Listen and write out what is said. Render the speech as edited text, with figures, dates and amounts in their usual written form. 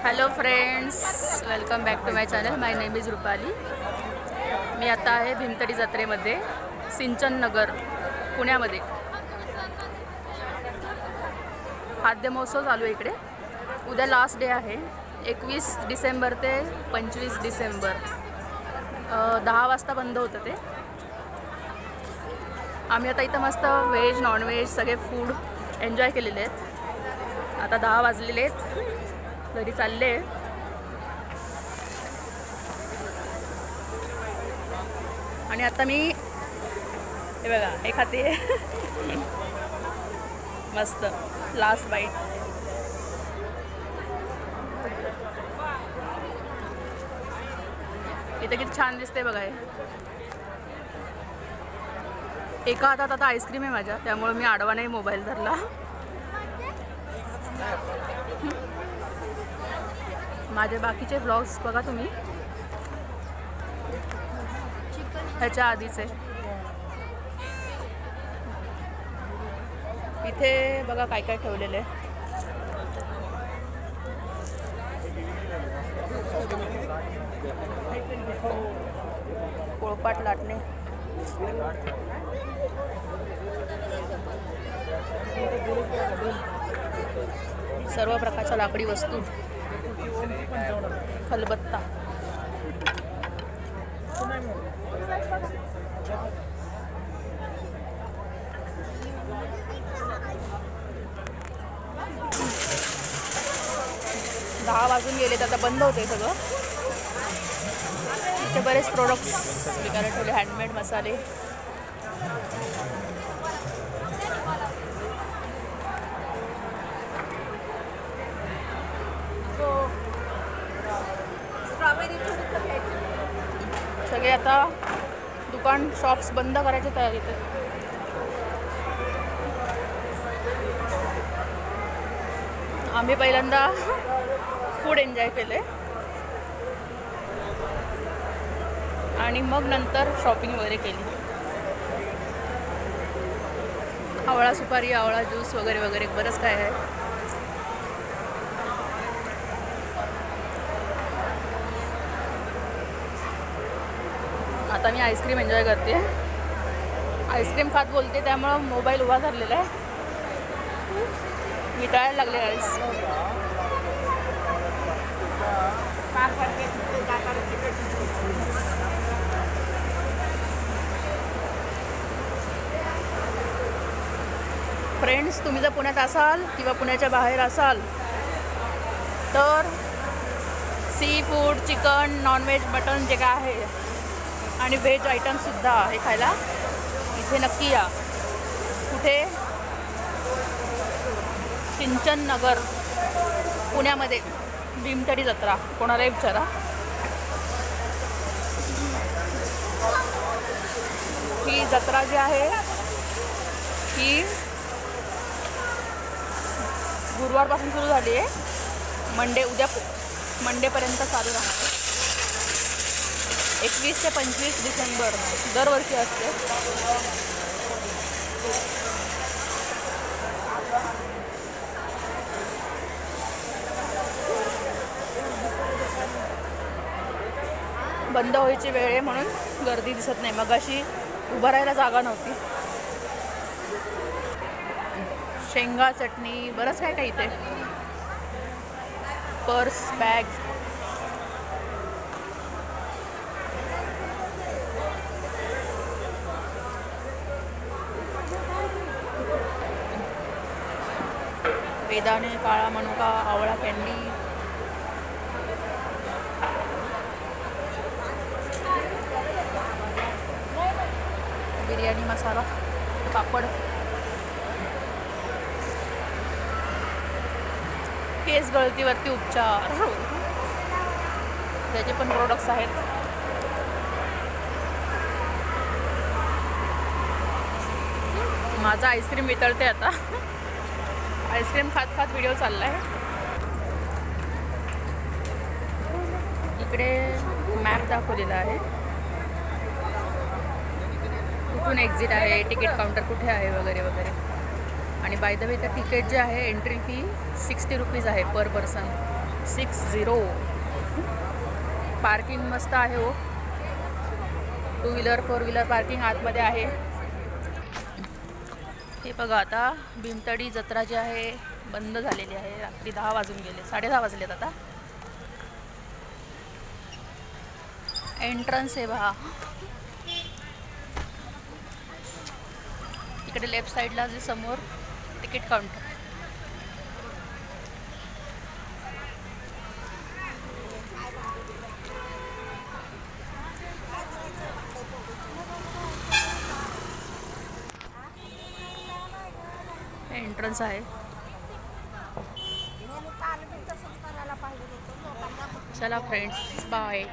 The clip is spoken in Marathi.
Hello friends, welcome back to my channel. My name is Rupali. मी आता आहे भीमतडी जत्रेमध्ये, सिंचन नगर पुण्यामध्ये. खाद्य महोत्सव चालू आहे इकडे. उद्या लास्ट डे आहे, 21 डिसेंबर ते 25 डिसेंबर. 10 वाजता बंद होतं ते. आम्ही आता इथं मस्त व्हेज नॉनव्हेज सगळे फूड एन्जॉय केलेले आहेत. आता 10 वाजलेले आहेत, घरी चालले. आणि आता मी हे बघा हे खाते मस्त लास्ट बाईट. इथे किती छान दिसते बघा. हे एका हातात आता आईस्क्रीम आहे माझ्या, त्यामुळे मी आडवा नाही मोबाईल धरला. माझे बाकीचे व्लॉग्स बघा तुम्ही, ह्याच्या आधीचे. इथे बघा काय काय ठेवलेलं आहे. पोळपाट लाटणे, सर्व प्रकारच्या लाकडी वस्तू, खलबत्ता. दहा वाजून गेले तर आता बंद होते सगळं. इथे बरेच प्रोडक्ट्स विकायला ठेवले, हँडमेड मसाले. सगळे आता दुकान शॉप्स बंद करायची तयारीत आहेत. आम्ही पहिल्यांदा फूड एन्जॉय केले आणि मग नंतर शॉपिंग वगैरे केली. आवळा सुपारी, आवळा ज्यूस वगैरे वगैरे बरंच काय आहे. आता मी आईस्क्रीम एन्जॉय करते. आईस्क्रीम खात बोलते, त्यामुळं मोबाईल उभा धरलेला आहे. मिटायला लागले आईस. फ्रेंड्स, तुम्ही जर पुण्यात असाल किंवा पुण्याच्या बाहेर असाल तर sea food, chicken, non veg, mutton जे काय आहे आणि व्हेज आयटमसुद्धा हे खायला इथे नक्की या. कुठे? सिंचन नगर पुण्यामध्ये, भीमतडी जत्रा. कोणालाही विचारा. ही जत्रा जी आहे ही गुरुवारपासून सुरू झाली आहे. उद्या मंडेपर्यंत चालू राहणार आहे. 21 ते 25 डिसेंबर दरवर्षी असते. बंद व्हायची वेळ आहे म्हणून गर्दी दिसत नाही. मगाशी उभं राहायला जागा नव्हती. शेंगा चटणी, बरंच काय काय इथे. Purse, bag. बेदाणे, काळा मनुका, आवळा कँडी. बिर्याणी मसाला, पापड. केस गळतीवरती उपचार, त्याचे पण प्रोडक्ट्स आहेत. माझा आईस्क्रीम वितळते आता. आईस्क्रीम खात खात व्हिडिओ चालला आहे. इकडे मॅप दाखवलेला आहे, कुठून एक्झिट आहे, तिकीट काउंटर कुठे आहे वगैरे वगैरे. आणि बाय द वे तर तिकीट जे आहे एंट्री फी 60 रुपीज आहे पर पर्सन. 60. पार्किंग मस्त आहे हो. 2 व्हीलर 4 व्हीलर पार्किंग आतमध्ये आहे. हे बघा आता भीमतडी जत्रा जी आहे बंद झालेली आहे. रात्री 10 वाजून गेले, 10:30 वाजलेत आता. एंट्रन्स आहे बघा. इकडे लेफ्ट साईडला जे समोर तिकीट काउंटर. एंट्रन्स आहे. चला फ्रेंड्स, बाय.